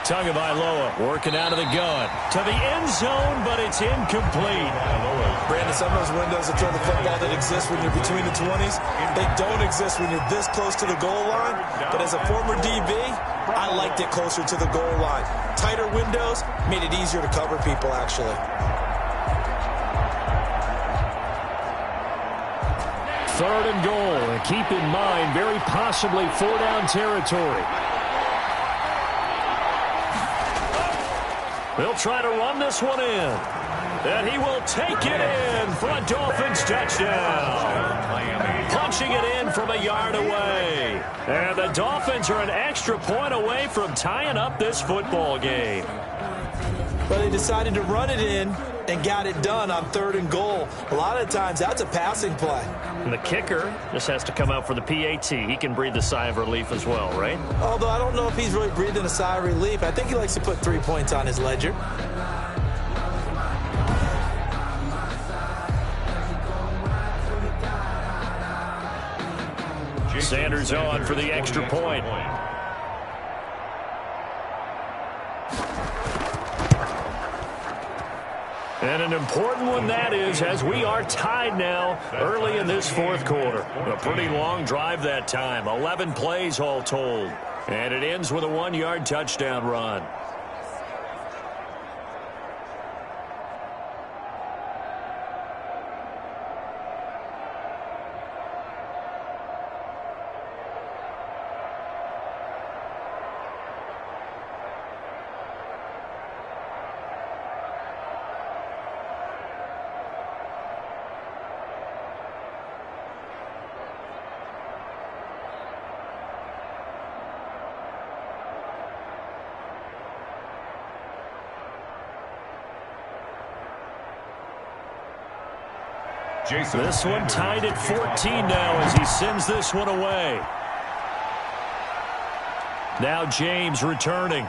Tagovailoa working out of the gun to the end zone, but it's incomplete. Brandon, some of those windows to throw the football that exist when you're between the 20s, they don't exist when you're this close to the goal line. But as a former DB, I liked it closer to the goal line. Tighter windows made it easier to cover people, actually. 3rd and goal, and keep in mind, very possibly 4-down territory. They'll try to run this one in, and he will take it in for a Dolphins touchdown. Punching it in from a yard away. And the Dolphins are an extra point away from tying up this football game. But they decided to run it in and got it done on 3rd and goal. A lot of times, that's a passing play. And the kicker just has to come out for the PAT. He can breathe a sigh of relief as well, right? Although I don't know if he's really breathing a sigh of relief. I think he likes to put 3 points on his ledger. Sanders on for the extra point. And an important one that is, as we are tied now early in this 4th quarter. A pretty long drive that time, 11 plays all told. And it ends with a 1-yard touchdown run. This one tied at 14 now as he sends this one away. Now James returning.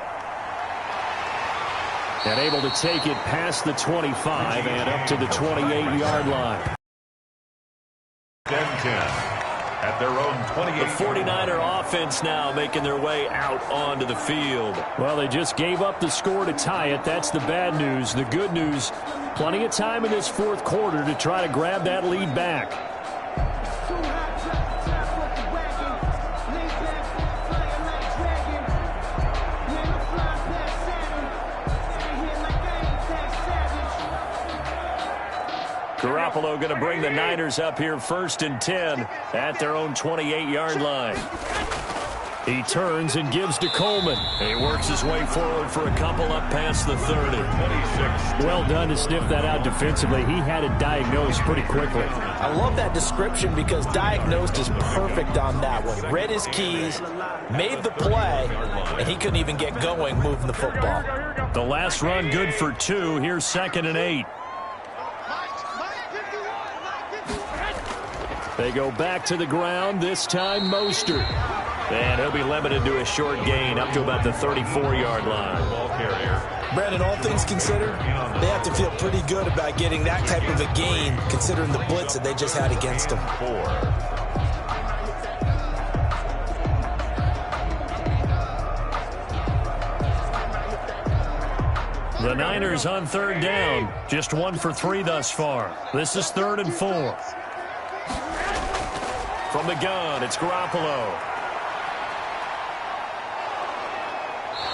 And able to take it past the 25 and up to the 28-yard line. 10-10 at their own 28. The 49er offense now making their way out onto the field. Well, they just gave up the score to tie it. That's the bad news. The good news, plenty of time in this fourth quarter to try to grab that lead back. Garoppolo going to bring the Niners up here 1st and 10 at their own 28-yard line. He turns and gives to Coleman. He works his way forward for a couple up past the 30. 26. Well done to sniff that out defensively. He had it diagnosed pretty quickly. I love that description because diagnosed is perfect on that one. Read his keys, made the play, and he couldn't even get going moving the football. The last run good for 2. Here's 2nd and 8. They go back to the ground, this time Mostert. And he'll be limited to a short gain up to about the 34-yard line. Ball carrier. Brandon, all things considered, they have to feel pretty good about getting that type of a gain considering the blitz that they just had against them. 4. The Niners on 3rd down. Just 1 for 3 thus far. This is 3rd and 4. From the gun, it's Garoppolo.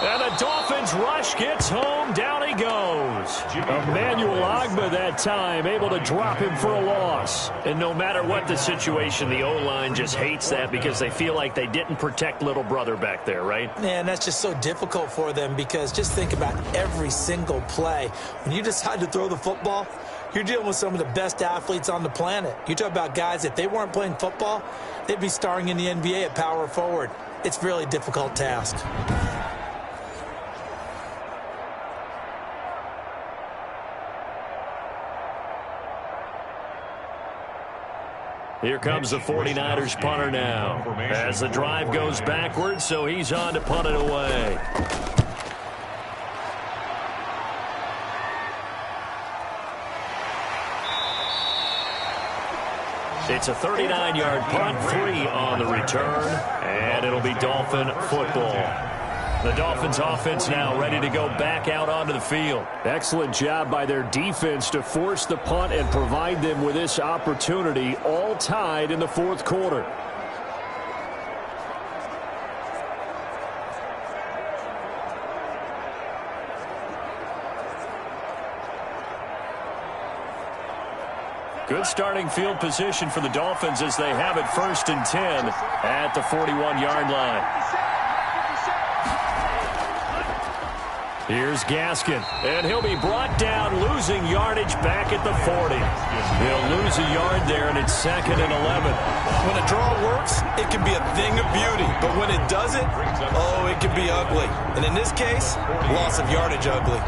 And the Dolphins rush gets home. Down he goes. Emmanuel Ogbah that time able to drop him for a loss. And no matter what the situation, the O-line just hates that because they feel like they didn't protect little brother back there, right? Man, that's just so difficult for them because just think about every single play. When you decide to throw the football, you're dealing with some of the best athletes on the planet. You talk about guys, if they weren't playing football, they'd be starring in the NBA at power forward. It's a really difficult task. Here comes the 49ers punter now. As the drive goes backwards, so he's on to punt it away. It's a 39-yard punt, 3 on the return, and it'll be Dolphin football. The Dolphins offense now ready to go back out onto the field. Excellent job by their defense to force the punt and provide them with this opportunity, all tied in the fourth quarter. Good starting field position for the Dolphins as they have it 1st and 10 at the 41-yard line. Here's Gaskin, and he'll be brought down, losing yardage back at the 40. He'll lose a yard there, and it's 2nd and 11. When a draw works, it can be a thing of beauty, but when it doesn't, oh, it can be ugly. And in this case, loss of yardage ugly.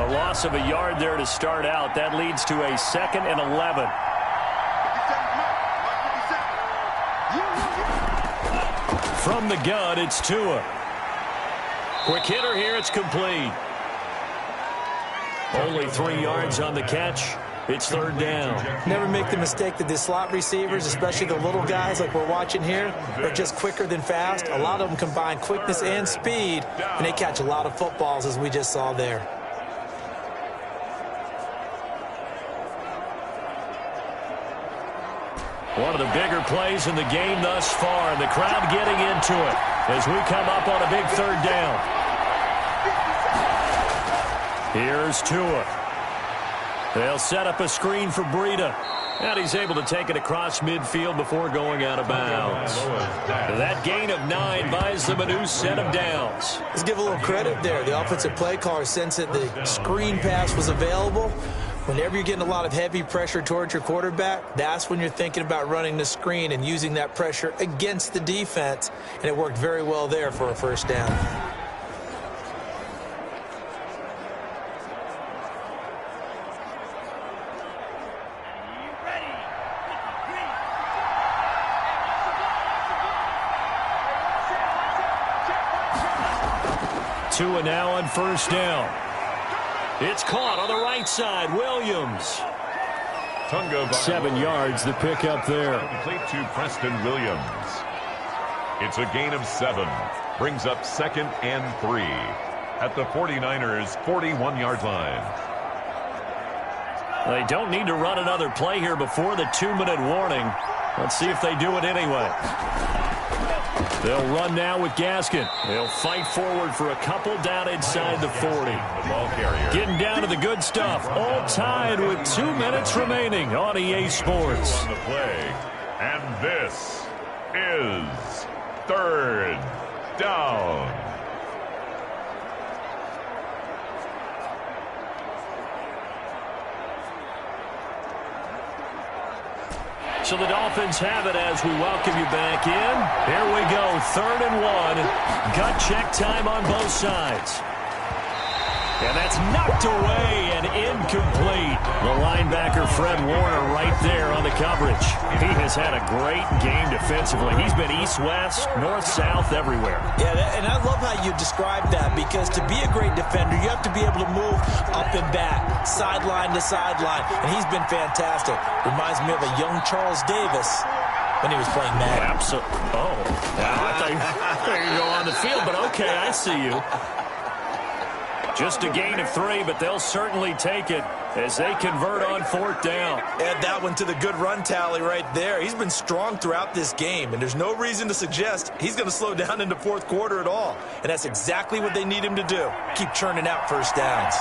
Loss of a yard there to start out. That leads to a 2nd and 11. From the gun, it's Tua. Quick hitter here, it's complete. Only 3 yards on the catch. It's 3rd down. Never make the mistake that the slot receivers, especially the little guys like we're watching here, are just quicker than fast. A lot of them combine quickness and speed, and they catch a lot of footballs as we just saw there. One of the bigger plays in the game thus far, and the crowd getting into it as we come up on a big 3rd down. Here's Tua. They'll set up a screen for Breida. And he's able to take it across midfield before going out of bounds. That gain of 9 buys them a new set of downs. Let's give a little credit there. The offensive play caller sensed that the screen pass was available. Whenever you're getting a lot of heavy pressure towards your quarterback, that's when you're thinking about running the screen and using that pressure against the defense. And it worked very well there for a first down. Tua now on first down. It's caught on the right side. Williams. 7 yards, the pickup there. Complete to Preston Williams. It's a gain of 7. Brings up 2nd and 3 at the 49ers' 41-yard line. They don't need to run another play here before the 2-minute warning. Let's see if they do it anyway. They'll run now with Gaskin. They'll fight forward for a couple down inside the 40. The ball carrier. Getting down to the good stuff. All tied with 2 minutes remaining on EA Sports. On the play. And this is 3rd down. So the Dolphins have it as we welcome you back in. Here we go, 3rd and 1. Gut check time on both sides. And that's knocked away and incomplete. The linebacker, Fred Warner, right there on the coverage. He has had a great game defensively. He's been east-west, north-south, everywhere. Yeah, and I love how you describe that, because to be a great defender, you have to be able to move up and back, sideline to sideline, and he's been fantastic. Reminds me of a young Charles Davis when he was playing Madden. Absolutely. Oh, I thought you could go on the field, but okay, I see you. Just a gain of 3, but they'll certainly take it as they convert on 4th down. Add that one to the good run tally right there. He's been strong throughout this game, and there's no reason to suggest he's going to slow down into 4th quarter at all. And that's exactly what they need him to do. Keep churning out first downs.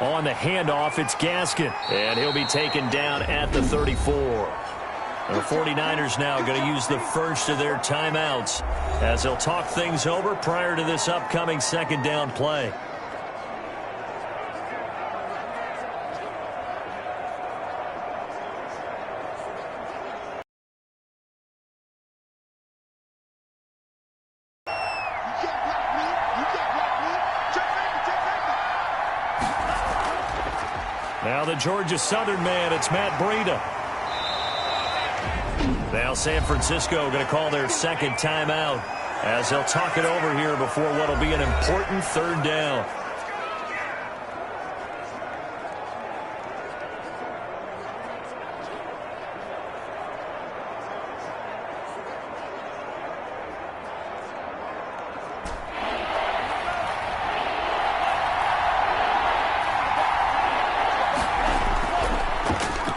On the handoff, it's Gaskin, and he'll be taken down at the 34. The 49ers now going to use the first of their timeouts as they'll talk things over prior to this upcoming 2nd down play. Now the Georgia Southern man, it's Matt Breida. Now San Francisco going to call their 2nd timeout as they'll talk it over here before what will be an important 3rd down.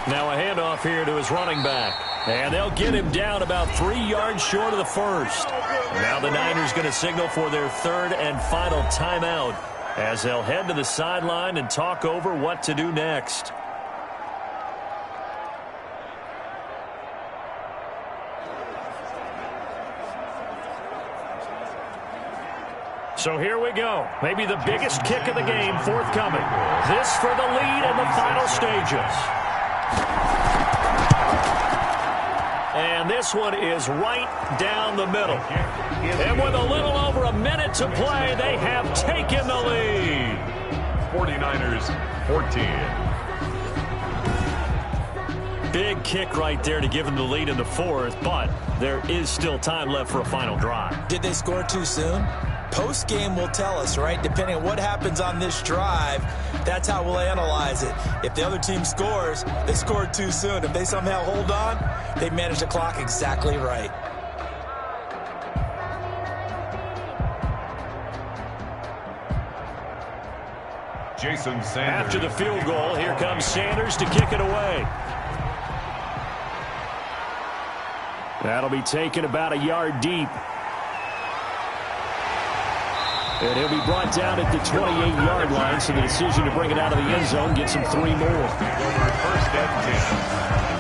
Now a handoff here to his running back. And they'll get him down about 3 yards short of the first. Now the Niners going to signal for their 3rd and final timeout as they'll head to the sideline and talk over what to do next. So here we go. Maybe the biggest kick of the game forthcoming. This for the lead in the final stages. And this one is right down the middle. And with a little over a minute to play, they have taken the lead. 49ers 14. Big kick right there to give them the lead in the 4th, but there is still time left for a final drive. Did they score too soon? Post-game will tell us, right? Depending on what happens on this drive, that's how we'll analyze it. If the other team scores, they scored too soon. If they somehow hold on, they manage the clock exactly right. Jason Sanders. After the field goal, here comes Sanders to kick it away. That'll be taken about a yard deep. And he'll be brought down at the 28-yard line, so the decision to bring it out of the end zone gets him 3 more. First and 10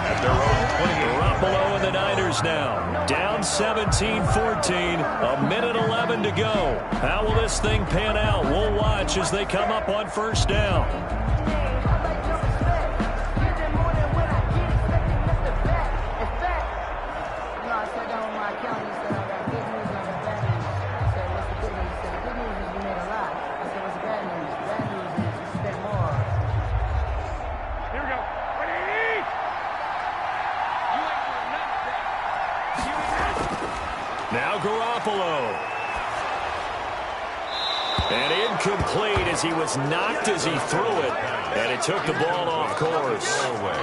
at their own 28. Garoppolo and the Niners now. Down 17-14. A minute 11 to go. How will this thing pan out? We'll watch as they come up on first down. Now Garoppolo. And incomplete as he was knocked as he threw it. And it took the ball off course.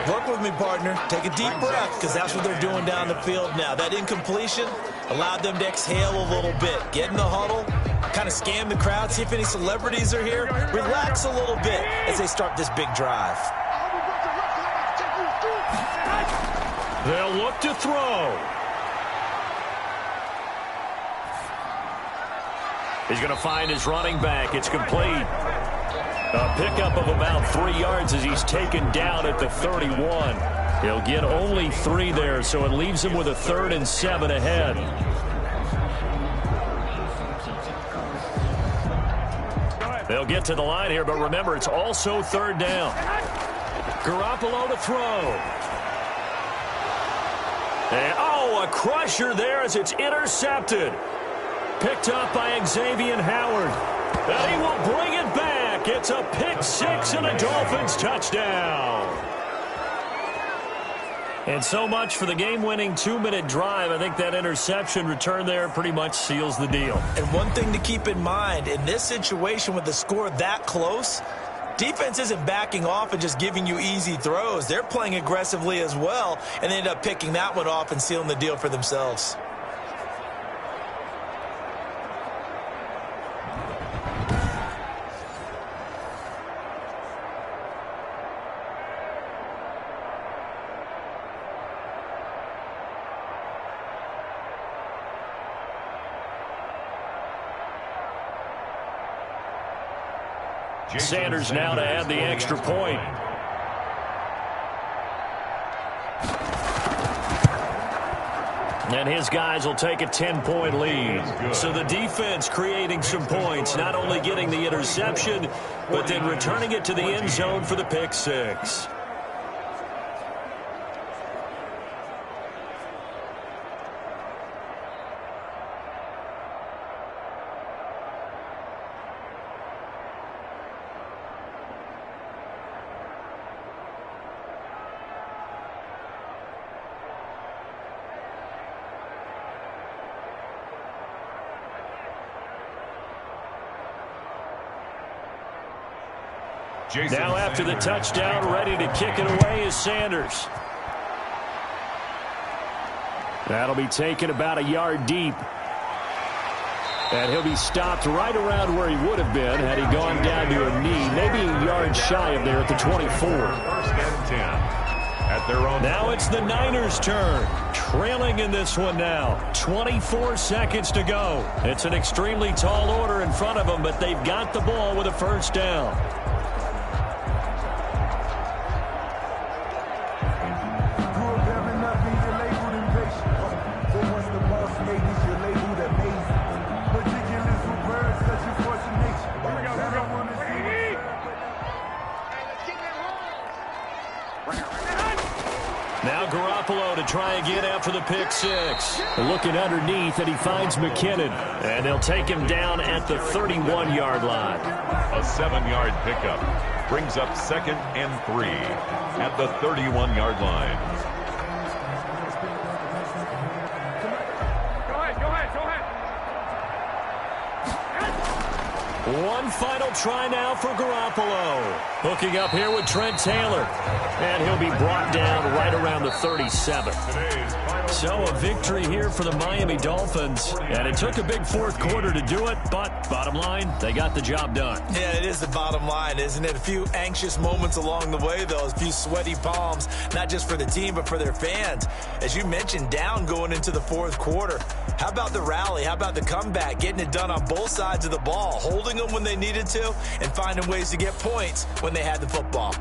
Work with me, partner. Take a deep breath, because that's what they're doing down the field now. That incompletion allowed them to exhale a little bit. Get in the huddle, kind of scan the crowd, see if any celebrities are here. Relax a little bit as they start this big drive. They'll look to throw. He's going to find his running back. It's complete. A pickup of about 3 yards as he's taken down at the 31. He'll get only 3 there, so it leaves him with a 3rd and 7 ahead. They'll get to the line here, but remember, it's also 3rd down. Garoppolo to throw. And, a crusher there as it's intercepted. Picked up by Xavier Howard. And he will bring it back. It's a pick 6 and a Dolphins touchdown. And so much for the game-winning 2-minute drive. I think that interception return there pretty much seals the deal. And one thing to keep in mind, in this situation with the score that close, defense isn't backing off and just giving you easy throws. They're playing aggressively as well, and they end up picking that one off and sealing the deal for themselves. Sanders now to add the extra point. And his guys will take a 10-point lead. So the defense creating some points, not only getting the interception, but then returning it to the end zone for the pick 6. Now after the touchdown, ready to kick it away is Sanders. That'll be taken about a yard deep. And he'll be stopped right around where he would have been had he gone down to a knee, maybe a yard shy of there at the 24. First and 10 at their own. Now it's the Niners' turn. Trailing in this one now. 24 seconds to go. It's an extremely tall order in front of them, but they've got the ball with a first down. Now Garoppolo to try again after the pick 6. Looking underneath, and he finds McKinnon. And they'll take him down at the 31-yard line. A 7-yard pickup brings up 2nd and 3 at the 31-yard line. One final try now for Garoppolo. Hooking up here with Trent Taylor. And he'll be brought down right around the 37. Today's final So a victory here for the Miami Dolphins, and it took a big fourth quarter to do it, but bottom line, they got the job done. Yeah, it is the bottom line, isn't it? A few anxious moments along the way, though, a few sweaty palms, not just for the team, but for their fans. As you mentioned, down going into the fourth quarter. How about the rally? How about the comeback? Getting it done on both sides of the ball, holding them when they needed to, and finding ways to get points when they had the football.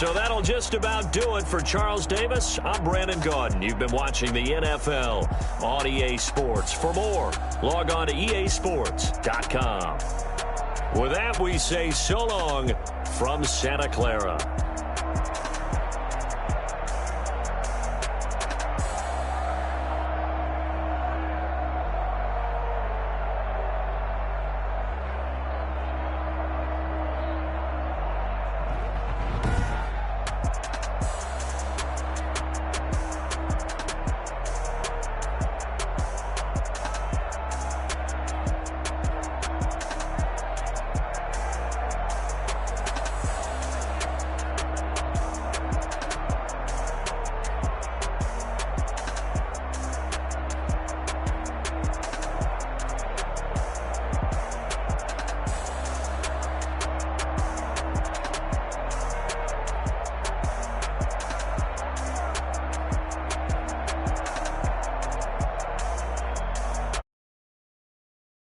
So that'll just about do it for Charles Davis. I'm Brandon Gaudin. You've been watching the NFL on EA Sports. For more, log on to easports.com. With that, we say so long from Santa Clara.